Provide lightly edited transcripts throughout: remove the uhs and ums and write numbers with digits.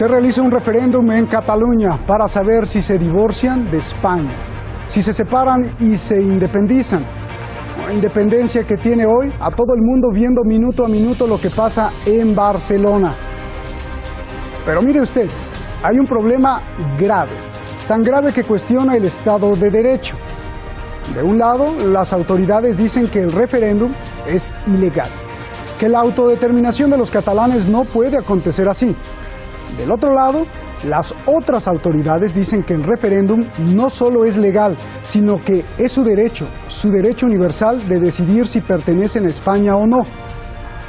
Se realiza un referéndum en Cataluña para saber si se divorcian de España, si se separan y se independizan. Una independencia que tiene hoy a todo el mundo viendo minuto a minuto lo que pasa en Barcelona. Pero mire usted, hay un problema grave, tan grave que cuestiona el Estado de Derecho. De un lado, las autoridades dicen que el referéndum es ilegal, que la autodeterminación de los catalanes no puede acontecer así. Del otro lado, las otras autoridades dicen que el referéndum no solo es legal, sino que es su derecho universal de decidir si pertenecen a España o no.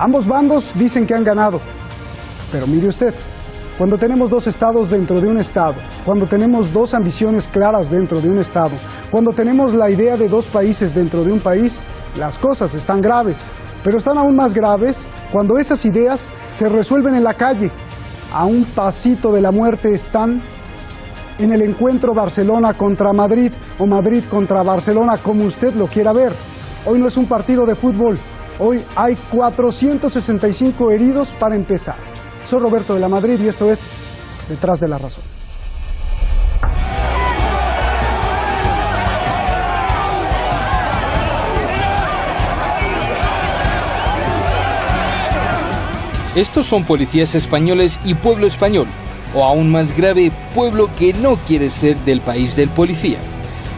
Ambos bandos dicen que han ganado, pero mire usted, cuando tenemos dos estados dentro de un estado, cuando tenemos dos ambiciones claras dentro de un estado, cuando tenemos la idea de dos países dentro de un país, las cosas están graves. Pero están aún más graves cuando esas ideas se resuelven en la calle. A un pasito de la muerte están en el encuentro Barcelona contra Madrid o Madrid contra Barcelona, como usted lo quiera ver. Hoy no es un partido de fútbol, hoy hay 465 heridos para empezar. Soy Roberto de la Madrid y esto es Detrás de la Razón. Estos son policías españoles y pueblo español, o aún más grave, pueblo que no quiere ser del país del policía.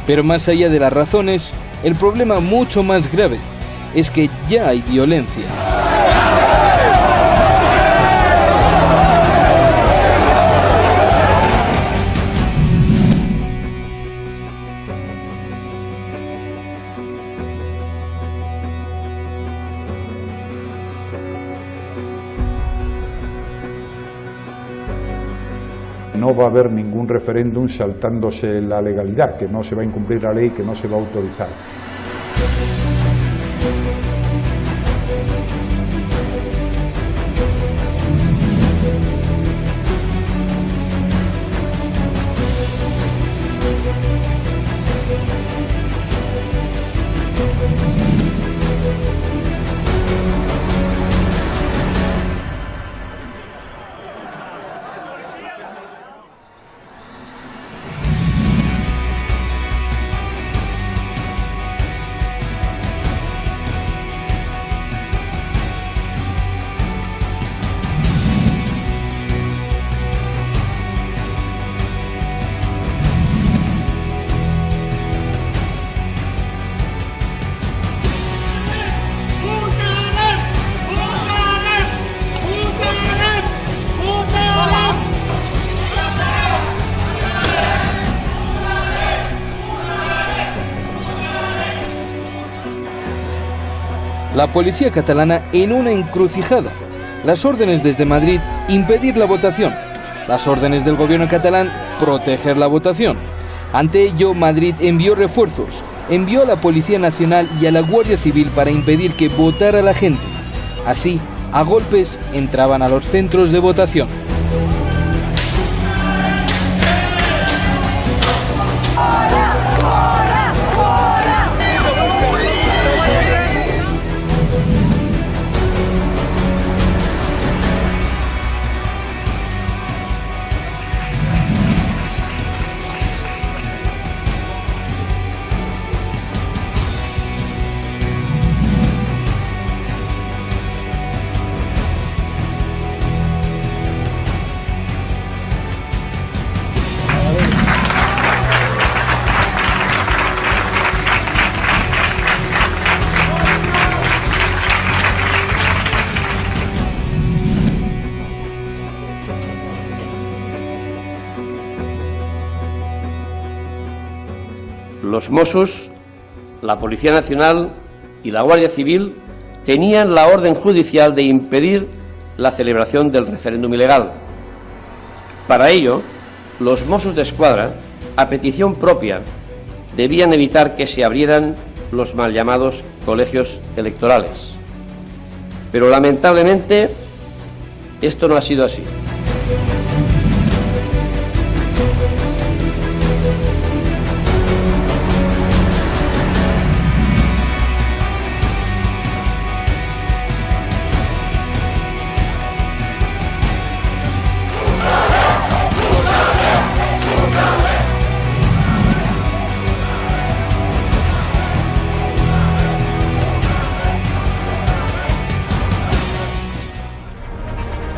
Pero más allá de las razones, el problema mucho más grave es que ya hay violencia. No va a haber ningún referéndum saltándose la legalidad, que no se va a incumplir la ley, que no se va a autorizar. La policía catalana en una encrucijada. Las órdenes desde Madrid, impedir la votación. Las órdenes del gobierno catalán, proteger la votación. Ante ello, Madrid envió refuerzos, envió a la Policía Nacional y a la Guardia Civil para impedir que votara la gente. Así, a golpes, entraban a los centros de votación. Los Mossos, la Policía Nacional y la Guardia Civil tenían la orden judicial de impedir la celebración del referéndum ilegal. Para ello, los Mossos d'Esquadra, a petición propia, debían evitar que se abrieran los mal llamados colegios electorales. Pero lamentablemente, esto no ha sido así.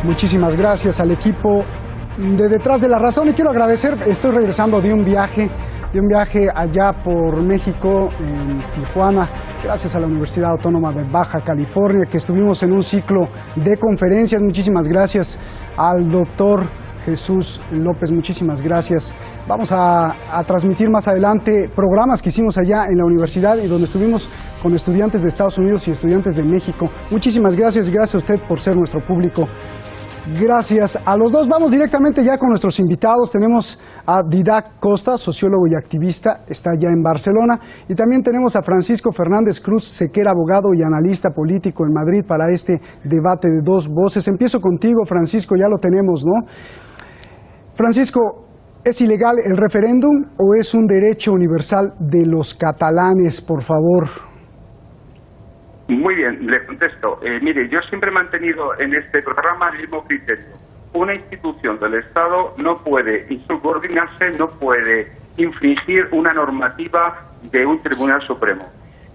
Muchísimas gracias al equipo de Detrás de la Razón, y quiero agradecer, estoy regresando de un viaje allá por México, en Tijuana, gracias a la Universidad Autónoma de Baja California, que estuvimos en un ciclo de conferencias. Muchísimas gracias al doctor Jesús López, muchísimas gracias. Vamos a transmitir más adelante programas que hicimos allá en la universidad y donde estuvimos con estudiantes de Estados Unidos y estudiantes de México. Muchísimas gracias, gracias a usted por ser nuestro público. Gracias a los dos. Vamos directamente ya con nuestros invitados. Tenemos a Didac Costa, sociólogo y activista, está ya en Barcelona. Y también tenemos a Francisco Fernández Cruz Sequera, abogado y analista político en Madrid, para este debate de dos voces. Empiezo contigo, Francisco, ya lo tenemos, ¿no? Francisco, ¿es ilegal el referéndum o es un derecho universal de los catalanes, por favor? Muy bien, le contesto. Mire, yo siempre he mantenido en este programa el mismo criterio. Una institución del Estado no puede insubordinarse, no puede infringir una normativa de un Tribunal Supremo.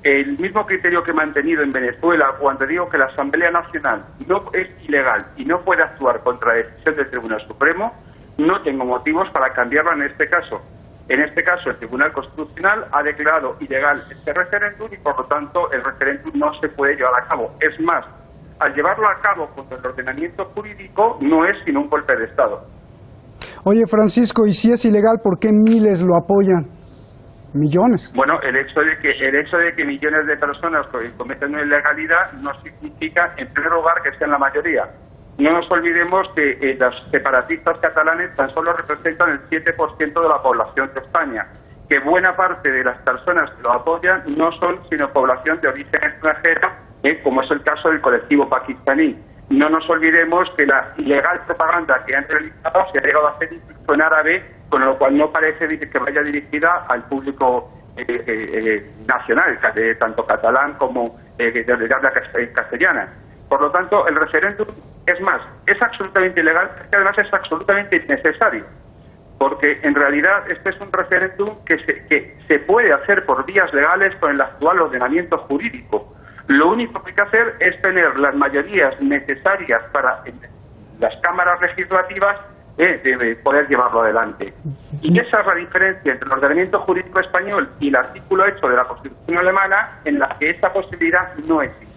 El mismo criterio que he mantenido en Venezuela cuando digo que la Asamblea Nacional no es ilegal y no puede actuar contra la decisión del Tribunal Supremo, no tengo motivos para cambiarla en este caso. En este caso, el Tribunal Constitucional ha declarado ilegal este referéndum y, por lo tanto, el referéndum no se puede llevar a cabo. Es más, al llevarlo a cabo contra el ordenamiento jurídico no es sino un golpe de Estado. Oye, Francisco, ¿y si es ilegal, por qué miles lo apoyan? Millones. Bueno, el hecho de que millones de personas cometen una ilegalidad no significa, en primer lugar, que sean la mayoría. No nos olvidemos que los separatistas catalanes tan solo representan el 7% de la población de España, que buena parte de las personas que lo apoyan no son sino población de origen extranjero, como es el caso del colectivo pakistaní. No nos olvidemos que la ilegal propaganda que han realizado se ha llegado a hacer incluso en árabe, con lo cual no parece que vaya dirigida al público nacional, tanto catalán como de habla castellana. Por lo tanto, el referéndum, es más, es absolutamente ilegal, que además es absolutamente innecesario, porque en realidad este es un referéndum que se puede hacer por vías legales con el actual ordenamiento jurídico. Lo único que hay que hacer es tener las mayorías necesarias para las cámaras legislativas de poder llevarlo adelante. Y esa es la diferencia entre el ordenamiento jurídico español y el artículo 8 de la Constitución alemana, en la que esa posibilidad no existe.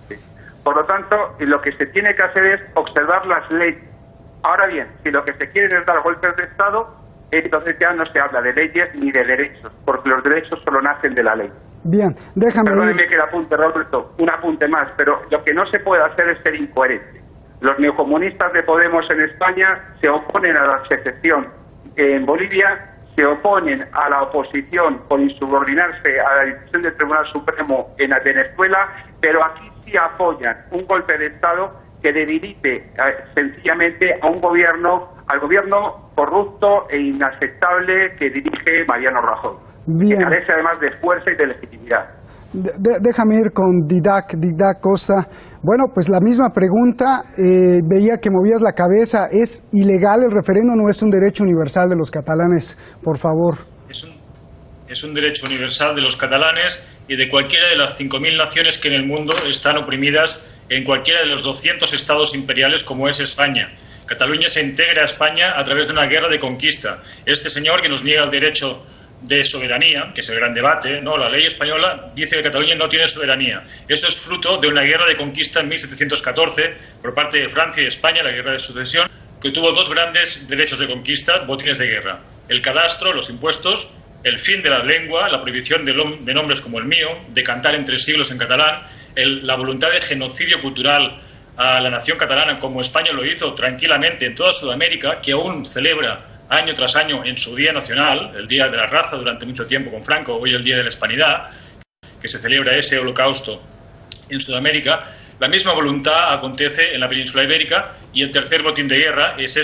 Por lo tanto, lo que se tiene que hacer es observar las leyes. Ahora bien, si lo que se quiere es dar golpes de Estado, entonces ya no se habla de leyes ni de derechos, porque los derechos solo nacen de la ley. Bien, déjame... Perdóneme que le apunte, Roberto, un apunte más, pero lo que no se puede hacer es ser incoherente. Los neocomunistas de Podemos en España se oponen a la secesión en Bolivia, se oponen a la oposición por insubordinarse a la decisión del Tribunal Supremo en Venezuela, pero aquí sí apoyan un golpe de Estado que debilite sencillamente a al gobierno corrupto e inaceptable que dirige Mariano Rajoy. Bien. Que carece además de fuerza y de legitimidad. Déjame ir con Didac Costa. Bueno, pues la misma pregunta, veía que movías la cabeza. ¿Es ilegal el referéndum o es un derecho universal de los catalanes? Por favor. Es un derecho universal de los catalanes y de cualquiera de las 5.000 naciones que en el mundo están oprimidas en cualquiera de los 200 estados imperiales como es España. Cataluña se integra a España a través de una guerra de conquista. Este señor que nos niega el derecho de soberanía, que es el gran debate, ¿no? La ley española dice que Cataluña no tiene soberanía. Eso es fruto de una guerra de conquista en 1714 por parte de Francia y España, la guerra de sucesión, que tuvo dos grandes derechos de conquista, botines de guerra: el cadastro, los impuestos, el fin de la lengua, la prohibición de nombres como el mío, de cantar entre siglos en catalán, la voluntad de genocidio cultural a la nación catalana, como España lo hizo tranquilamente en toda Sudamérica, que aún celebra año tras año en su Día Nacional, el Día de la Raza durante mucho tiempo con Franco, hoy el Día de la Hispanidad, que se celebra ese holocausto en Sudamérica. La misma voluntad acontece en la península ibérica, y el tercer botín de guerra es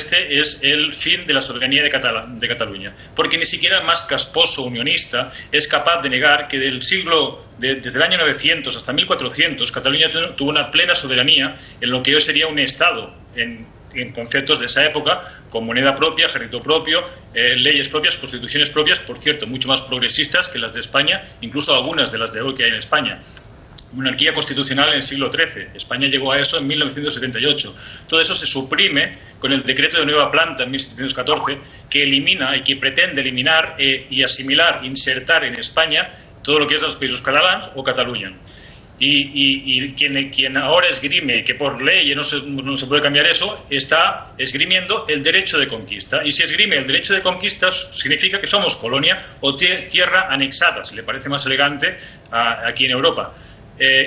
el fin de la soberanía de Cataluña. Porque ni siquiera el más casposo unionista es capaz de negar que desde el año 900 hasta 1400 Cataluña tuvo una plena soberanía en lo que hoy sería un Estado, en conceptos de esa época, con moneda propia, ejército propio, leyes propias, constituciones propias, por cierto, mucho más progresistas que las de España, incluso algunas de las de hoy que hay en España. monarquía constitucional en el siglo XIII. España llegó a eso en 1978. Todo eso se suprime con el decreto de nueva planta en 1714, que elimina y que pretende eliminar y asimilar, insertar en España todo lo que es los países catalans o Cataluña. Y quien ahora esgrime que por ley no se puede cambiar eso, está esgrimiendo el derecho de conquista. Y si esgrime el derecho de conquista, significa que somos colonia o tierra anexada, si le parece más elegante, aquí en Europa.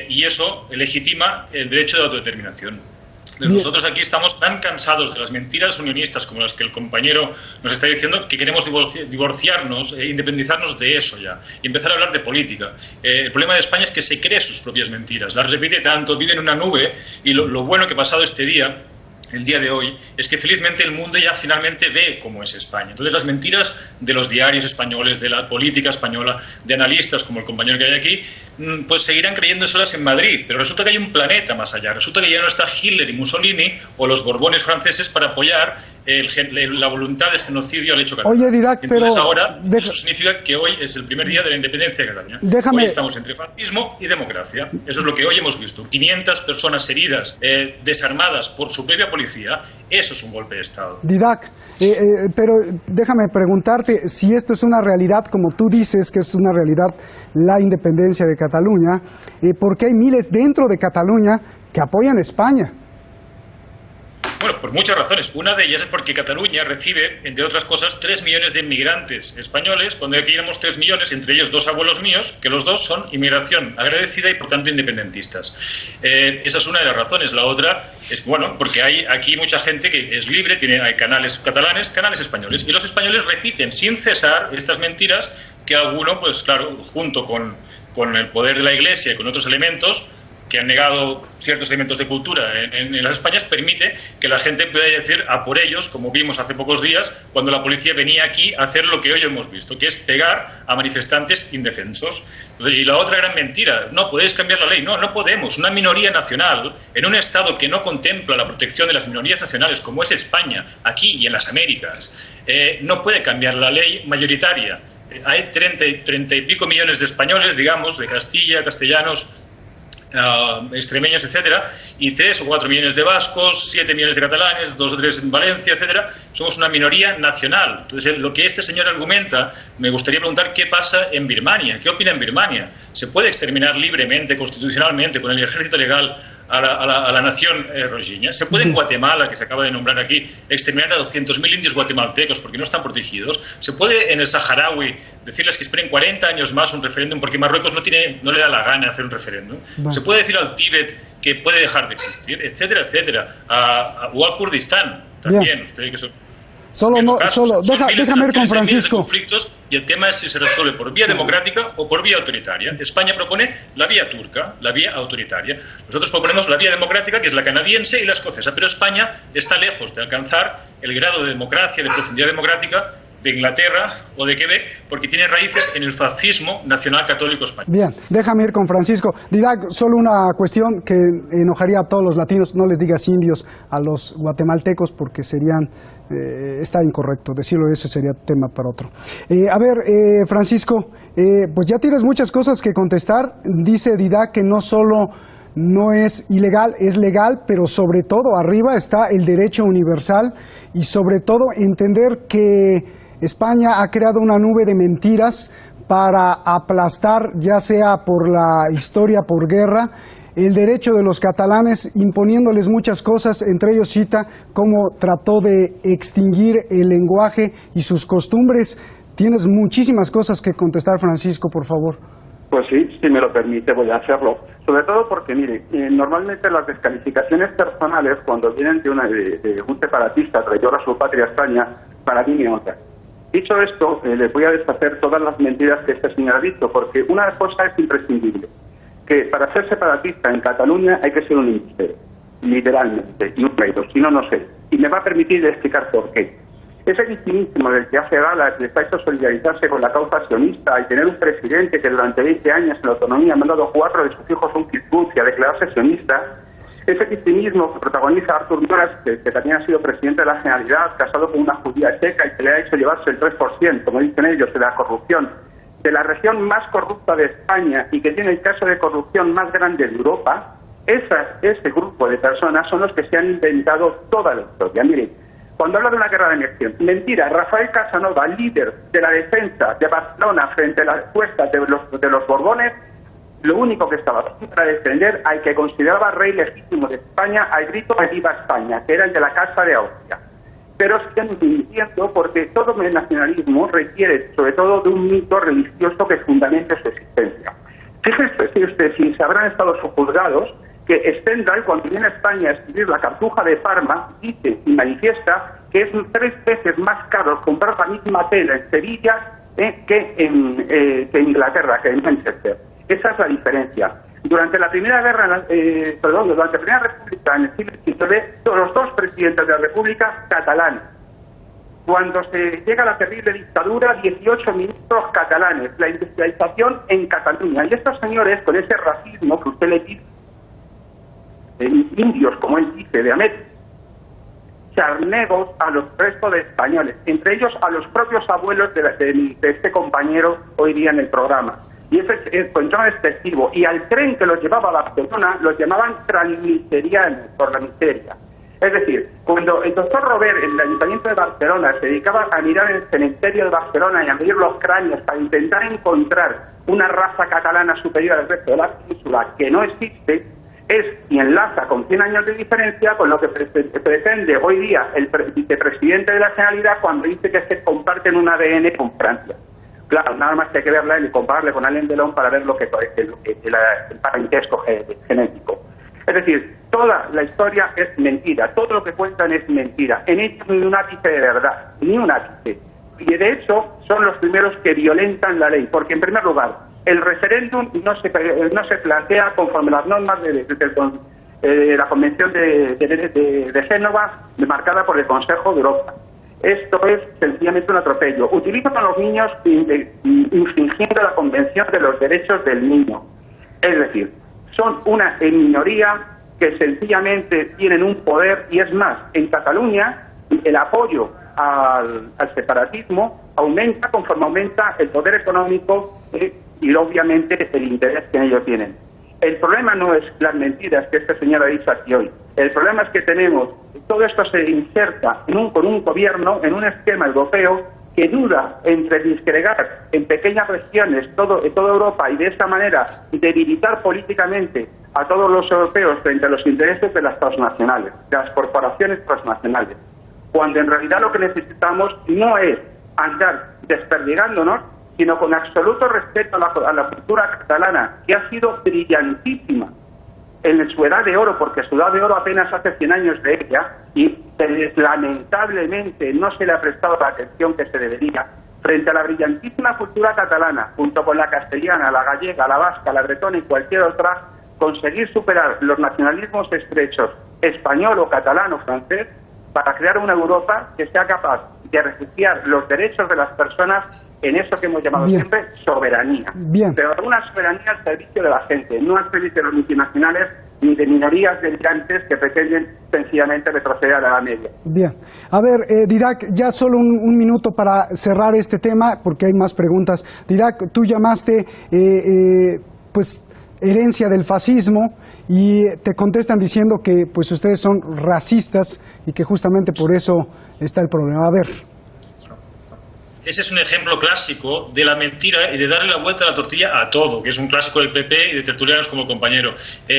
Y eso legitima el derecho de autodeterminación. Nosotros aquí estamos tan cansados de las mentiras unionistas como las que el compañero nos está diciendo, que queremos divorciarnos, independizarnos de eso ya y empezar a hablar de política. El problema de España es que se cree sus propias mentiras, las repite tanto, vive en una nube, y lo bueno que ha pasado este día, el día de hoy, es que felizmente el mundo ya finalmente ve cómo es España. Entonces las mentiras de los diarios españoles, de la política española, de analistas como el compañero que hay aquí, pues seguirán creyéndoselas en Madrid, pero resulta que hay un planeta más allá, resulta que ya no está Hitler y Mussolini o los Borbones franceses para apoyar la voluntad de genocidio al hecho catalán. Oye, Didac, entonces pero ahora eso significa que hoy es el primer día de la independencia de Cataluña. Hoy estamos entre fascismo y democracia. Eso es lo que hoy hemos visto. 500 personas heridas, desarmadas por su propia policía. Eso es un golpe de Estado. Didac, pero déjame preguntarte si esto es una realidad, como tú dices que es una realidad la independencia de Cataluña, porque hay miles dentro de Cataluña que apoyan a España. Bueno, por muchas razones. Una de ellas es porque Cataluña recibe, entre otras cosas, 3 millones de inmigrantes españoles, cuando aquí éramos 3 millones, entre ellos 2 abuelos míos, que los 2 son inmigración agradecida y por tanto independentistas. Esa es una de las razones. La otra es, bueno, porque hay aquí mucha gente que es libre, hay canales catalanes, canales españoles, y los españoles repiten sin cesar estas mentiras que alguno, pues claro, junto con el poder de la Iglesia y con otros elementos que han negado ciertos elementos de cultura en las Españas, permite que la gente pueda decir a por ellos, como vimos hace pocos días, cuando la policía venía aquí a hacer lo que hoy hemos visto, que es pegar a manifestantes indefensos. Y la otra gran mentira, no podéis cambiar la ley. No, no podemos. Una minoría nacional, en un Estado que no contempla la protección de las minorías nacionales, como es España, aquí y en las Américas, no puede cambiar la ley mayoritaria. Hay 30 y pico millones de españoles, digamos, de Castilla, castellanos, extremeños, etcétera, y 3 o 4 millones de vascos, 7 millones de catalanes, 2 o 3 en Valencia, etcétera. Somos una minoría nacional. Entonces, lo que este señor argumenta, me gustaría preguntar qué pasa en Birmania, qué opina en Birmania. ¿Se puede exterminar libremente, constitucionalmente, con el ejército legal a la nación rohingya? ¿Se puede en Guatemala, que se acaba de nombrar aquí, exterminar a 200.000 indios guatemaltecos porque no están protegidos? ¿Se puede en el saharaui decirles que esperen 40 años más un referéndum porque Marruecos no le da la gana hacer un referéndum? ¿Se puede decir al Tíbet que puede dejar de existir? Etcétera, etcétera. O al Kurdistán también. Ustedes que son... Déjame ir con Francisco. Conflictos, y el tema es si se resuelve por vía democrática o por vía autoritaria. España propone la vía turca, la vía autoritaria. Nosotros proponemos la vía democrática, que es la canadiense y la escocesa, pero España está lejos de alcanzar el grado de democracia, de profundidad democrática de Inglaterra o de Quebec, porque tiene raíces en el fascismo nacional católico español. Bien, déjame ir con Francisco. Didac, solo una cuestión que enojaría a todos los latinos: no les digas indios a los guatemaltecos porque está incorrecto decirlo, ese sería tema para otro. Francisco, pues ya tienes muchas cosas que contestar. Dice Didac que no solo no es ilegal, es legal, pero sobre todo arriba está el derecho universal y sobre todo entender que España ha creado una nube de mentiras para aplastar, ya sea por la historia, por guerra, el derecho de los catalanes, imponiéndoles muchas cosas. Entre ellos cita cómo trató de extinguir el lenguaje y sus costumbres. Tienes muchísimas cosas que contestar, Francisco, por favor. Pues sí, si me lo permite voy a hacerlo. Sobre todo porque, mire, normalmente las descalificaciones personales, cuando vienen de un separatista traidor a su patria España, para mí me otra. Dicho esto, les voy a deshacer todas las mentiras que este señor ha dicho, porque una cosa es imprescindible, que para ser separatista en Cataluña hay que ser un embustero, literalmente, y un traidor, si no, no sé. Y me va a permitir explicar por qué. Ese victimismo del que hace gala, que está hecho solidarizarse con la causa sionista y tener un presidente que durante 20 años en la autonomía ha mandado 4 de sus hijos a un kibbutz y a declararse sionista, ese victimismo que protagoniza Artur Mas, que también ha sido presidente de la Generalidad, casado con una judía checa y que le ha hecho llevarse el 3%, como dicen ellos, de la corrupción, de la región más corrupta de España y que tiene el caso de corrupción más grande de Europa, ese grupo de personas son los que se han inventado toda la historia. Miren, cuando habla de una guerra de anexión, mentira, Rafael Casanova, líder de la defensa de Barcelona frente a las cuestas de los Borbones, lo único que estaba para defender al que consideraba rey legítimo de España, al grito de Viva España, que era el de la Casa de Austria. Pero siguen mintiendo porque todo el nacionalismo requiere sobre todo de un mito religioso que fundamente su existencia. Fíjese usted, si se habrán estado juzgados, que Stendhal, cuando viene a España a escribir La Cartuja de Parma, dice y manifiesta que es 3 veces más caro comprar la misma tela en Sevilla que en Inglaterra, que en Manchester. Esa es la diferencia. Durante la Primera durante la Primera República en el siglo XIX, los 2 presidentes de la República catalanes. Cuando se llega a la terrible dictadura, 18 ministros catalanes, la industrialización en Cataluña. Y estos señores, con ese racismo que usted le dice, indios, como él dice, de América, charnegos a los restos de españoles, entre ellos a los propios abuelos de este compañero hoy día en el programa. Y ese es despectivo. Y al tren que los llevaba a Barcelona los llamaban transmiserianos, por la miseria. Es decir, cuando el doctor Robert, en el Ayuntamiento de Barcelona, se dedicaba a mirar el cementerio de Barcelona y a medir los cráneos para intentar encontrar una raza catalana superior al resto de la península que no existe, y enlaza con 100 años de diferencia con lo que pretende hoy día el vicepresidente de la Generalidad cuando dice que se comparten un ADN con Francia. Claro, nada más que hay que verla y compararle con Alain Delon para ver lo que el parentesco genético. Es decir, toda la historia es mentira, todo lo que cuentan es mentira. En ellos ni un ápice de verdad, ni un ápice. Y de hecho son los primeros que violentan la ley, porque en primer lugar, el referéndum no se plantea conforme las normas de la Convención de Génova, marcada por el Consejo de Europa. Esto es sencillamente un atropello. Utilizan a los niños infringiendo la Convención de los Derechos del Niño. Es decir, son una minoría que sencillamente tienen un poder, y es más, en Cataluña el apoyo al separatismo aumenta conforme aumenta el poder económico y obviamente el interés que ellos tienen. El problema no es las mentiras que este señor ha dicho aquí hoy. El problema es que todo esto se inserta con un gobierno, en un esquema europeo que duda entre disgregar en pequeñas regiones toda Europa y de esta manera debilitar políticamente a todos los europeos frente a los intereses de las transnacionales, de las corporaciones transnacionales. Cuando en realidad lo que necesitamos no es andar desperdigándonos, sino con absoluto respeto a la cultura catalana, que ha sido brillantísima en su edad de oro, porque su edad de oro apenas hace 100 años de ella, y lamentablemente no se le ha prestado la atención que se debería, frente a la brillantísima cultura catalana, junto con la castellana, la gallega, la vasca, la bretona y cualquier otra, conseguir superar los nacionalismos estrechos español o catalán o francés, para crear una Europa que sea capaz de refugiar los derechos de las personas en eso que hemos llamado siempre soberanía. Pero una soberanía al servicio de la gente, no al servicio de los multinacionales ni de minorías delirantes que pretenden sencillamente retroceder a la Edad Media. Bien. A ver, Didac, ya solo un minuto para cerrar este tema, porque hay más preguntas. Didac, tú llamaste, herencia del fascismo, y te contestan diciendo que pues ustedes son racistas y que justamente por eso está el problema. A ver. Ese es un ejemplo clásico de la mentira y de darle la vuelta a la tortilla a todo, que es un clásico del PP y de tertulianos como compañero.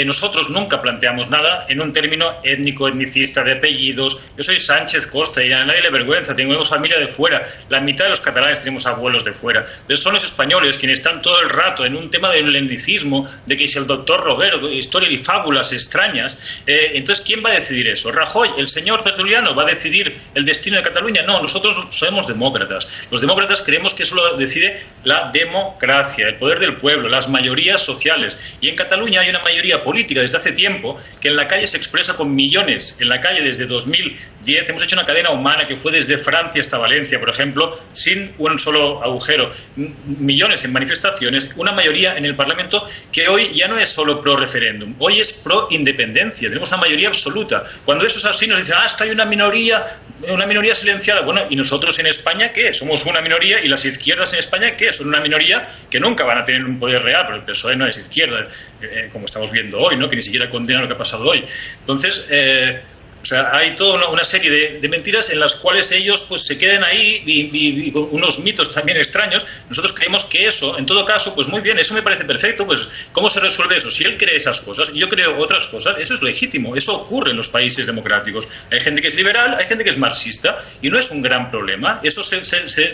Nosotros nunca planteamos nada en un término étnico, etnicista, de apellidos. Yo soy Sánchez Costa y a nadie le vergüenza, tenemos familia de fuera. La mitad de los catalanes tenemos abuelos de fuera. Pero son los españoles quienes están todo el rato en un tema del etnicismo, de que es el doctor Robert, historia y fábulas extrañas. Entonces, ¿quién va a decidir eso? ¿Rajoy, el señor tertuliano, va a decidir el destino de Cataluña? No, nosotros somos demócratas. Los demócratas creemos que eso lo decide la democracia, el poder del pueblo, las mayorías sociales. Y en Cataluña hay una mayoría política desde hace tiempo que en la calle se expresa con millones. En la calle desde 2010 hemos hecho una cadena humana que fue desde Francia hasta Valencia, por ejemplo, sin un solo agujero. Millones en manifestaciones, una mayoría en el Parlamento que hoy ya no es solo pro referéndum, hoy es pro independencia. Tenemos una mayoría absoluta. Cuando eso es así nos dicen, es que hay una minoría silenciada. Bueno, ¿y nosotros en España qué? Somos somos una minoría y las izquierdas en España, ¿qué? Son una minoría que nunca van a tener un poder real, pero el PSOE no es izquierda, como estamos viendo hoy, ¿no? Que ni siquiera condena lo que ha pasado hoy. Entonces, o sea, hay toda una serie de mentiras en las cuales ellos pues se quedan ahí y con unos mitos también extraños. Nosotros creemos que eso, en todo caso, pues muy bien, eso me parece perfecto. Pues ¿cómo se resuelve eso? Si él cree esas cosas y yo creo otras cosas, eso es legítimo. Eso ocurre en los países democráticos. Hay gente que es liberal, hay gente que es marxista y no es un gran problema. Eso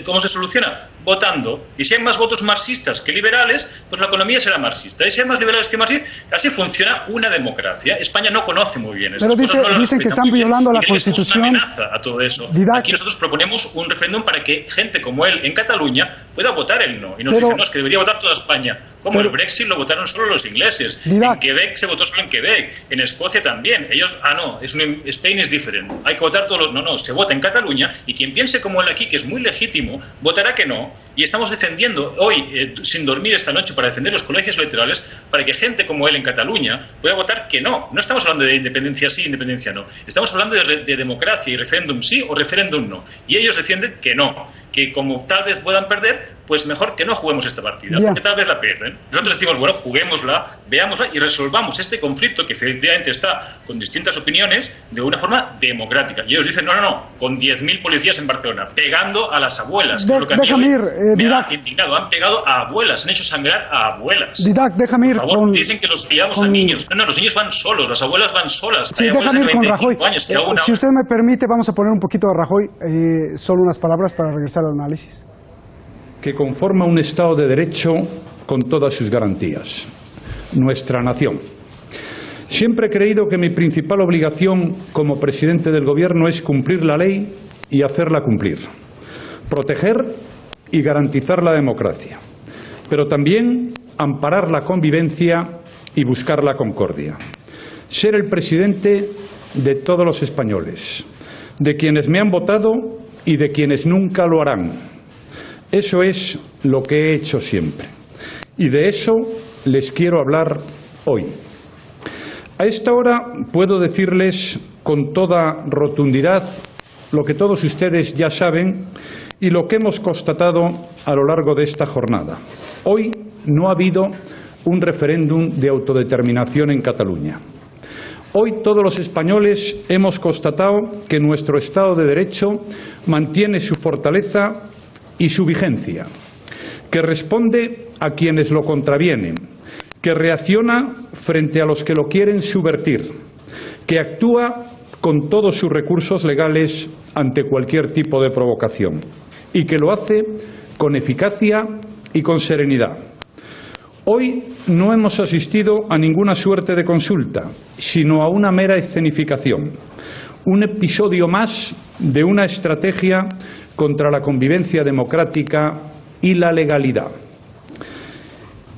¿cómo se soluciona? Votando. Y si hay más votos marxistas que liberales, pues la economía será marxista. Y si hay más liberales que marxistas, así funciona una democracia. España no conoce muy bien esas cosas. No dicen que están violando la Constitución. Es una amenaza a todo eso. Aquí nosotros proponemos un referéndum para que gente como él en Cataluña pueda votar el no. Y nos dicen, no, es que debería votar toda España. Como el Brexit lo votaron solo los ingleses. En Quebec se votó solo en Quebec. En Escocia también. Ellos, no, Spain is different. Hay que votar todos los... No, se vota en Cataluña y quien piense como él aquí, que es muy legítimo, votará que no. Y estamos defendiendo hoy, sin dormir esta noche, para defender los colegios electorales, para que gente como él en Cataluña pueda votar que no. No estamos hablando de independencia sí, independencia no. Estamos hablando de democracia y referéndum sí o referéndum no. Y ellos defienden que no. Que como tal vez puedan perder, pues mejor que no juguemos esta partida, porque tal vez la pierden. Nosotros decimos, bueno, juguémosla, veámosla y resolvamos este conflicto que efectivamente está con distintas opiniones de una forma democrática. Y ellos dicen, no, con 10.000 policías en Barcelona, pegando a las abuelas, que es lo que a mí me ha indignado. Han pegado a abuelas, han hecho sangrar a abuelas. Didac, déjame ir. Por favor, dicen que los guiamos a niños. No, los niños van solos, las abuelas van solas. Sí, déjame ir con Rajoy. Si usted me permite, vamos a poner un poquito de Rajoy, solo unas palabras para regresar al análisis. Que conforma un Estado de Derecho con todas sus garantías, nuestra nación. Siempre he creído que mi principal obligación como presidente del Gobierno es cumplir la ley y hacerla cumplir, proteger y garantizar la democracia, pero también amparar la convivencia y buscar la concordia. Ser el presidente de todos los españoles, de quienes me han votado y de quienes nunca lo harán. Eso es lo que he hecho siempre. Y de eso les quiero hablar hoy. A esta hora puedo decirles con toda rotundidad lo que todos ustedes ya saben y lo que hemos constatado a lo largo de esta jornada. Hoy no ha habido un referéndum de autodeterminación en Cataluña. Hoy todos los españoles hemos constatado que nuestro Estado de Derecho mantiene su fortaleza y su vigencia, que responde a quienes lo contravienen, que reacciona frente a los que lo quieren subvertir, que actúa con todos sus recursos legales ante cualquier tipo de provocación y que lo hace con eficacia y con serenidad. Hoy no hemos asistido a ninguna suerte de consulta, sino a una mera escenificación, un episodio más de una estrategia contra la convivencia democrática y la legalidad.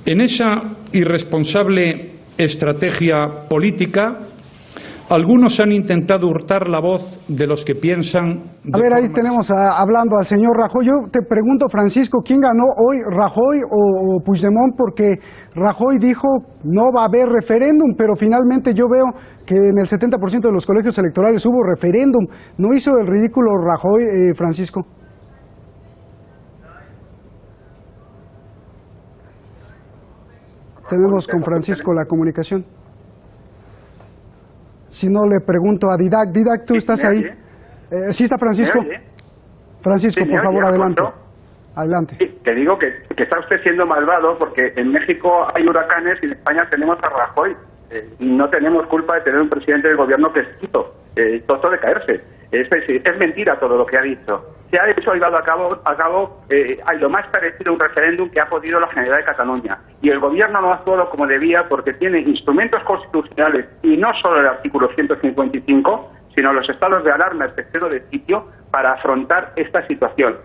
En esa irresponsable estrategia política, algunos han intentado hurtar la voz de los que piensan... A ver, ahí tenemos hablando al señor Rajoy. Yo te pregunto, Francisco, ¿quién ganó hoy, Rajoy o Puigdemont? Porque Rajoy dijo no va a haber referéndum, pero finalmente yo veo que en el 70% de los colegios electorales hubo referéndum. ¿No hizo el ridículo Rajoy, Francisco? Tenemos con Francisco la comunicación. Si no, le pregunto a Didac. Didac, ¿tú estás ahí? ¿Sí está Francisco? Francisco, por favor, adelante. Adelante. Sí, te digo que está usted siendo malvado porque en México hay huracanes y en España tenemos a Rajoy. No tenemos culpa de tener un presidente del gobierno que es tonto de caerse. Es mentira todo lo que ha dicho. Se ha hecho, ha llevado a cabo lo más parecido a un referéndum que ha podido la Generalidad de Cataluña. Y el gobierno no ha actuado como debía porque tiene instrumentos constitucionales, y no solo el artículo 155, sino los estados de alarma, excepción de sitio, para afrontar esta situación.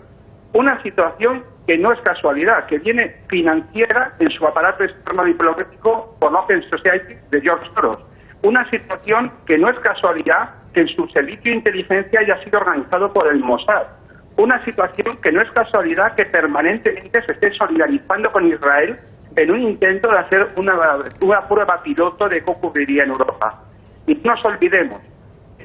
Una situación que no es casualidad, que viene financiera en su aparato externo diplomático por la Open Society de George Soros. Una situación que no es casualidad que en su servicio de inteligencia haya sido organizado por el Mossad. Una situación que no es casualidad que permanentemente se esté solidarizando con Israel en un intento de hacer una prueba piloto de qué ocurriría en Europa. Y no nos olvidemos,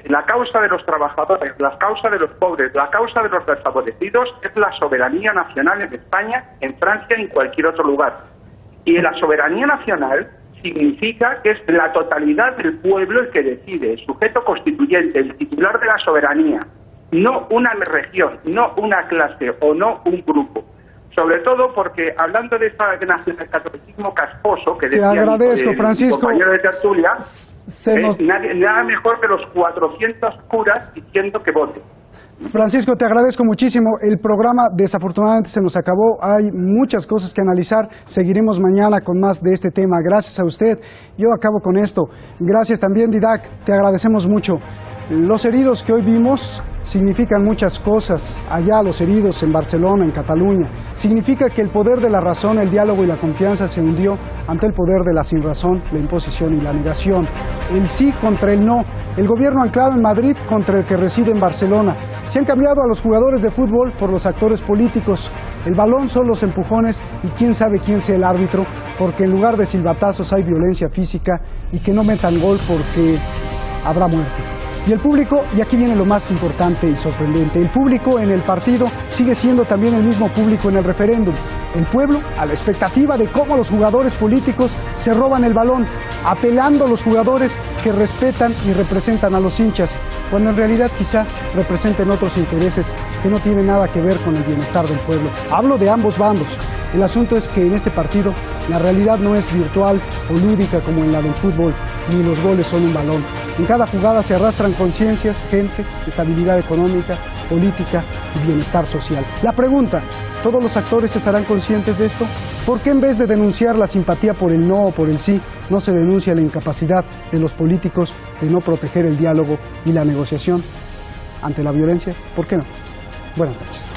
la causa de los trabajadores, la causa de los pobres, la causa de los desfavorecidos es la soberanía nacional en España, en Francia y en cualquier otro lugar. Y la soberanía nacional significa que es la totalidad del pueblo el que decide, el sujeto constituyente, el titular de la soberanía, no una región, no una clase o no un grupo. Sobre todo porque, hablando de este nacionalcatolicismo casposo que decía Francisco, mi compañero de tertulia, nada mejor que los 400 curas diciendo que voten. Francisco, te agradezco muchísimo. El programa desafortunadamente se nos acabó. Hay muchas cosas que analizar. Seguiremos mañana con más de este tema. Gracias a usted. Yo acabo con esto. Gracias también, Didac. Te agradecemos mucho. Los heridos que hoy vimos significan muchas cosas. Allá los heridos en Barcelona, en Cataluña. Significa que el poder de la razón, el diálogo y la confianza se hundió ante el poder de la sinrazón, la imposición y la negación. El sí contra el no. El gobierno anclado en Madrid contra el que reside en Barcelona. Se han cambiado a los jugadores de fútbol por los actores políticos. El balón son los empujones y quién sabe quién sea el árbitro, porque en lugar de silbatazos hay violencia física y que no metan gol porque habrá muerte. Y el público, y aquí viene lo más importante y sorprendente, el público en el partido sigue siendo también el mismo público en el referéndum. El pueblo, a la expectativa de cómo los jugadores políticos se roban el balón, apelando a los jugadores que respetan y representan a los hinchas, cuando en realidad quizá representen otros intereses que no tienen nada que ver con el bienestar del pueblo. Hablo de ambos bandos. El asunto es que en este partido la realidad no es virtual o lúdica como en la del fútbol, ni los goles son un balón. En cada jugada se arrastran conciencias, gente, estabilidad económica, política y bienestar social. La pregunta, ¿todos los actores estarán conscientes de esto? ¿Por qué en vez de denunciar la simpatía por el no o por el sí, no se denuncia la incapacidad de los políticos de no proteger el diálogo y la negociación ante la violencia? ¿Por qué no? Buenas noches.